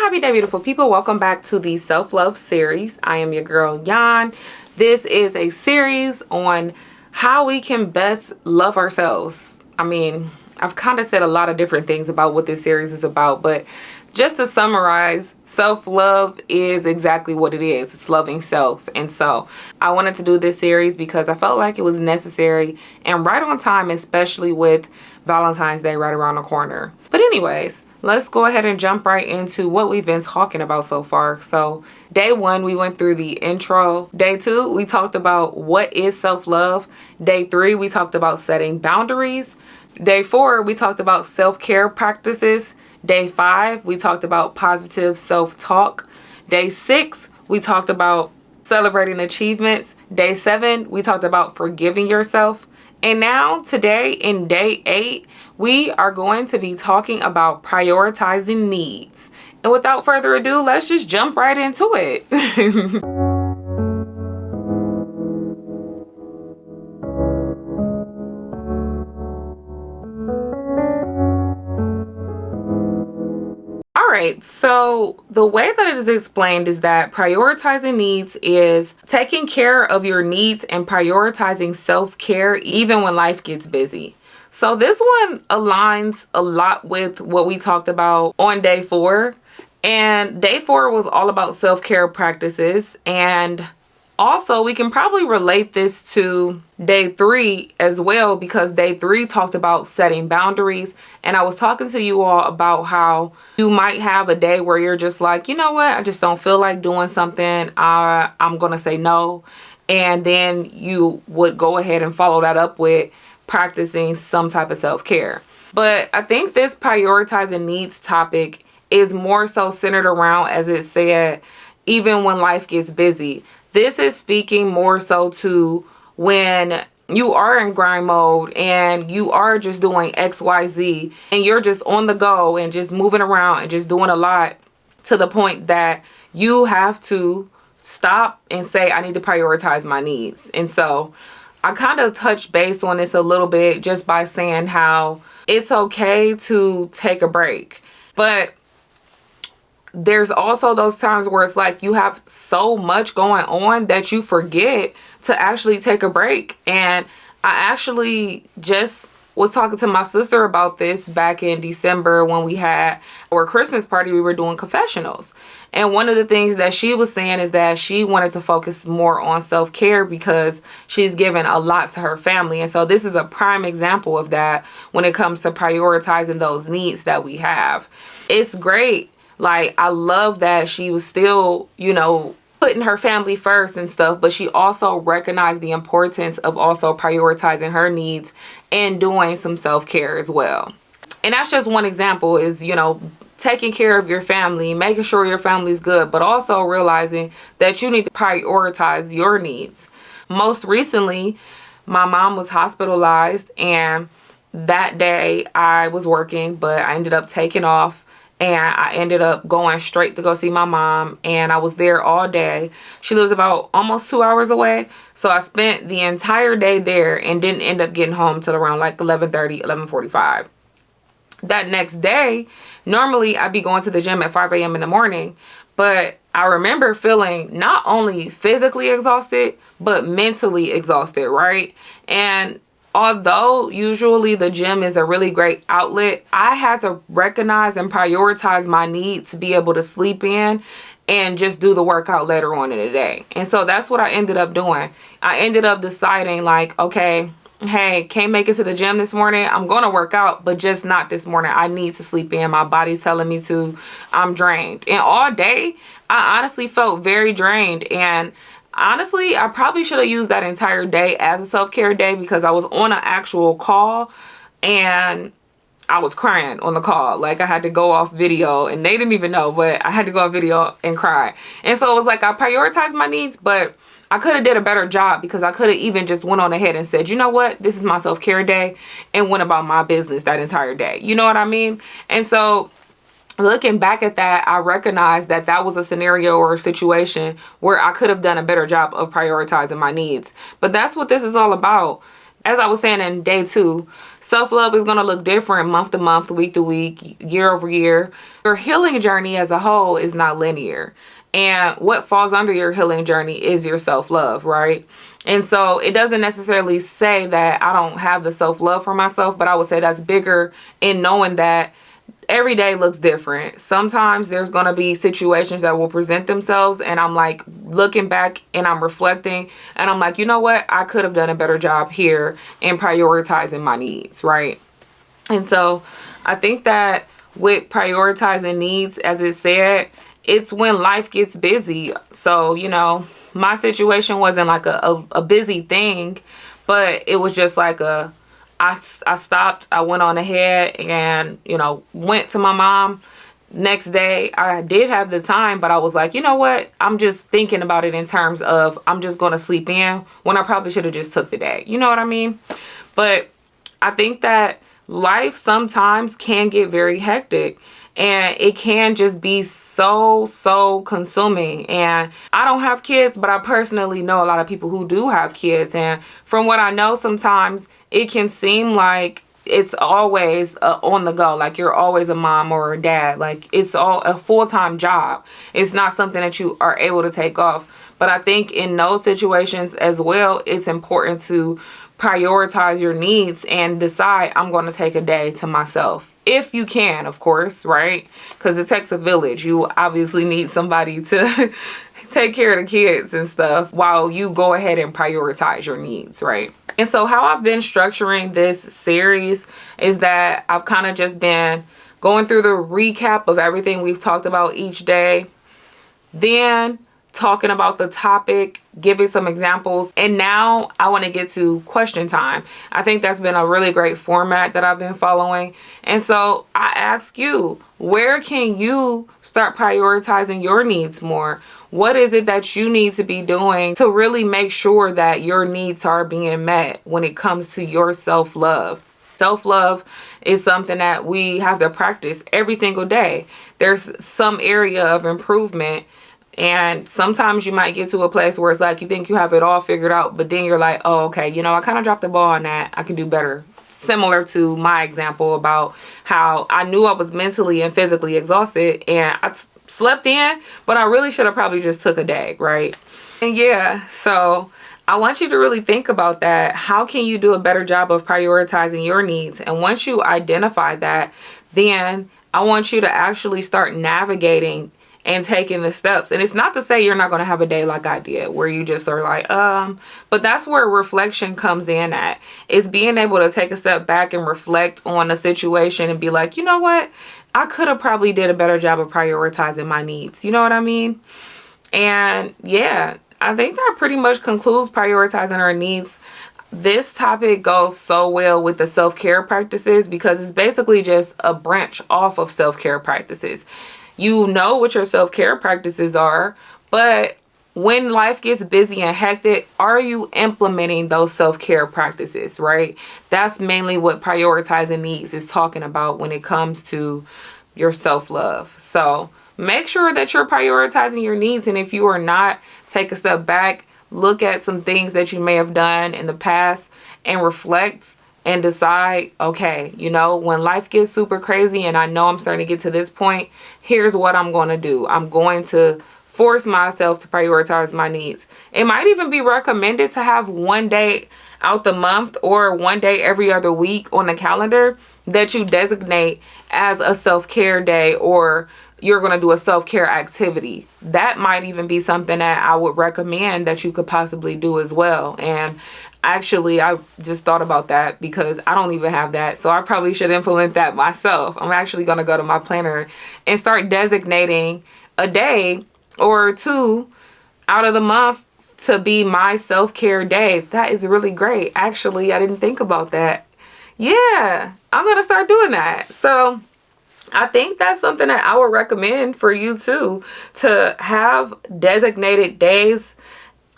Happy day, beautiful people. Welcome back to the self-love series. I am your girl Yan. This is a series on how we can best love ourselves. I mean, I've kind of said a lot of different things about what this series is about, but just to summarize, self-love is exactly what it is. It's loving self. And so I wanted to do this series because I felt like it was necessary and right on time, especially with Valentine's Day right around the corner. But anyways, let's go ahead and jump right into what we've been talking about so far. So day 1, we went through the intro. Day 2, we talked about what is self-love. Day 3, we talked about setting boundaries. Day 4, we talked about self-care practices. Day 5, we talked about positive self-talk. Day 6, we talked about celebrating achievements. Day 7, we talked about forgiving yourself. And now today in day 8, we are going to be talking about prioritizing needs. And without further ado, let's just jump right into it. Alright, so the way that it is explained is that prioritizing needs is taking care of your needs and prioritizing self-care even when life gets busy. So this one aligns a lot with what we talked about on day 4. And day 4 was all about self-care practices. And also, we can probably relate this to day 3 as well, because day 3 talked about setting boundaries. And I was talking to you all about how you might have a day where you're just like, you know what, I just don't feel like doing something. I'm going to say no. And then you would go ahead and follow that up with practicing some type of self-care. But I think this prioritizing needs topic is more so centered around, as it said, even when life gets busy. This is speaking more so to when you are in grind mode and you are just doing XYZ and you're just on the go and just moving around and just doing a lot, to the point that you have to stop and say, I need to prioritize my needs. And so I kind of touched base on this a little bit just by saying how it's okay to take a break. But there's also those times where it's like you have so much going on that you forget to actually take a break. And I actually just was talking to my sister about this back in December when we had our Christmas party. We were doing confessionals. And one of the things that she was saying is that she wanted to focus more on self-care because she's given a lot to her family. And so this is a prime example of that when it comes to prioritizing those needs that we have. It's great. Like, I love that she was still, putting her family first and stuff, but she also recognized the importance of also prioritizing her needs and doing some self-care as well. And that's just one example, is, taking care of your family, making sure your family's good, but also realizing that you need to prioritize your needs. Most recently, my mom was hospitalized, and that day I was working, but I ended up taking off. And I ended up going straight to go see my mom, and I was there all day. She lives about almost 2 hours away. So I spent the entire day there and didn't end up getting home till around like 11:30, 11:45. That next day, normally I'd be going to the gym at 5 a.m. in the morning. But I remember feeling not only physically exhausted, but mentally exhausted, right? And although usually the gym is a really great outlet, I had to recognize and prioritize my need to be able to sleep in and just do the workout later on in the day. And so that's what I ended up doing. I ended up deciding, like, okay, hey, can't make it to the gym this morning. I'm going to work out, but just not this morning. I need to sleep in. My body's telling me to. I'm drained. And all day, I honestly felt very drained. And honestly, I probably should have used that entire day as a self-care day, because I was on an actual call and I was crying on the call. Like, I had to go off video, and they didn't even know, but I had to go off video and cry. And so it was like I prioritized my needs, but I could have did a better job, because I could have even just went on ahead and said, you know what, this is my self-care day, and went about my business that entire day. You know what I mean? And so looking back at that, I recognized that that was a scenario or a situation where I could have done a better job of prioritizing my needs. But that's what this is all about. As I was saying in day 2, Self-love is going to look different month to month, week to week, year over year. Your healing journey as a whole is not linear. And what falls under your healing journey is your self-love, right? And so it doesn't necessarily say that I don't have the self-love for myself, but I would say that's bigger in knowing that every day looks different. Sometimes there's going to be situations that will present themselves, and I'm like looking back and I'm reflecting and I'm like, you know what? I could have done a better job here in prioritizing my needs, right? And so I think that with prioritizing needs, as it said, it's when life gets busy. So, you know, my situation wasn't like a busy thing, but it was just like I stopped, I went on ahead and, you know, went to my mom. Next day, I did have the time, but I was like, you know what? I'm just thinking about it in terms of I'm just going to sleep in when I probably should have just took the day. You know what I mean? But I think that life sometimes can get very hectic. And it can just be so consuming. And I don't have kids, but I personally know a lot of people who do have kids. And from what I know, sometimes it can seem like it's always on the go. Like you're always a mom or a dad. Like it's all a full-time job. It's not something that you are able to take off. But I think in those situations as well, it's important to prioritize your needs and decide I'm going to take a day to myself. If you can, of course, right? Because it takes a village. You obviously need somebody to take care of the kids and stuff while you go ahead and prioritize your needs, right? And so how I've been structuring this series is that I've kind of just been going through the recap of everything we've talked about each day, then talking about the topic, giving some examples, and now I want to get to question time. I think that's been a really great format that I've been following. And so I ask you, where can you start prioritizing your needs more? What is it that you need to be doing to really make sure that your needs are being met when it comes to your self-love? Self-love is something that we have to practice every single day. There's some area of improvement. And sometimes you might get to a place where it's like you think you have it all figured out, but then you're like, oh, okay, you know, I kind of dropped the ball on that. I can do better. Similar to my example about how I knew I was mentally and physically exhausted and I slept in, but I really should have probably just took a day, right? And yeah, so I want you to really think about that. How can you do a better job of prioritizing your needs? And once you identify that, then I want you to actually start navigating and taking the steps. And it's not to say you're not going to have a day like I did where you just are like, but that's where reflection comes in at. It's being able to take a step back and reflect on the situation and be like, you know what? I could have probably did a better job of prioritizing my needs. You know what I mean? And yeah, I think that pretty much concludes prioritizing our needs. This topic goes so well with the self-care practices because it's basically just a branch off of self-care practices. You know what your self-care practices are, but when life gets busy and hectic, are you implementing those self-care practices, right? That's mainly what prioritizing needs is talking about when it comes to your self-love. So make sure that you're prioritizing your needs. And if you are not, take a step back, look at some things that you may have done in the past and reflect and decide, okay, you know, when life gets super crazy and I know I'm starting to get to this point, here's what I'm going to do. I'm going to force myself to prioritize my needs. It might even be recommended to have one day out the month or one day every other week on the calendar that you designate as a self-care day, or you're going to do a self-care activity. That might even be something that I would recommend that you could possibly do as well. And actually, I just thought about that because I don't even have that. So I probably should implement that myself. I'm actually going to go to my planner and start designating a day or two out of the month to be my self-care days. That is really great. Actually, I didn't think about that. Yeah, I'm going to start doing that. So I think that's something that I would recommend for you too, to have designated days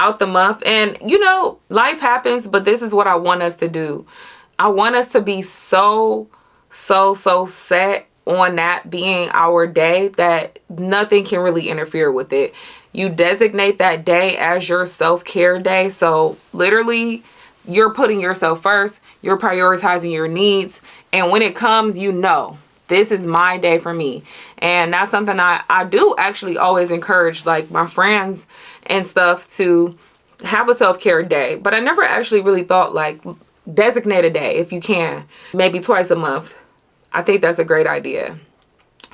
out the month. And you know, life happens, but this is what I want us to do. I want us to be so set on that being our day that nothing can really interfere with it. You designate that day as your self-care day. So literally you're putting yourself first, you're prioritizing your needs, and when it comes, you know, this is my day for me. And that's something I do actually always encourage, like, my friends and stuff to have a self-care day. But I never actually really thought, like, designate a day if you can, maybe twice a month. I think that's a great idea.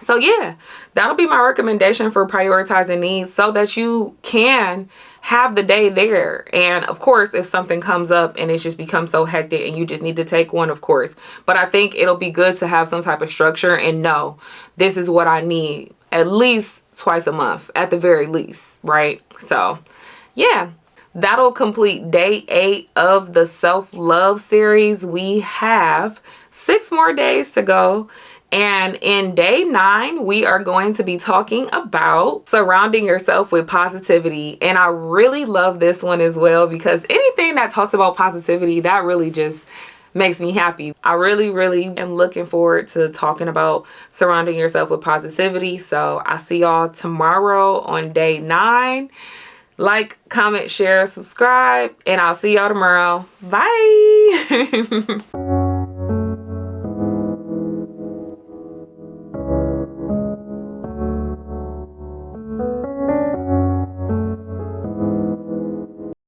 So yeah, that'll be my recommendation for prioritizing needs, so that you can have the day there. And of course, if something comes up and it's just become so hectic and you just need to take one, of course. But I think it'll be good to have some type of structure and know this is what I need at least twice a month, at the very least, right? So yeah, that'll complete day 8 of the self-love series. We have 6 more days to go. And in day 9, we are going to be talking about surrounding yourself with positivity. And I really love this one as well, because anything that talks about positivity, that really just makes me happy. I really, really am looking forward to talking about surrounding yourself with positivity. So I'll see y'all tomorrow on day 9. Like, comment, share, subscribe, and I'll see y'all tomorrow. Bye.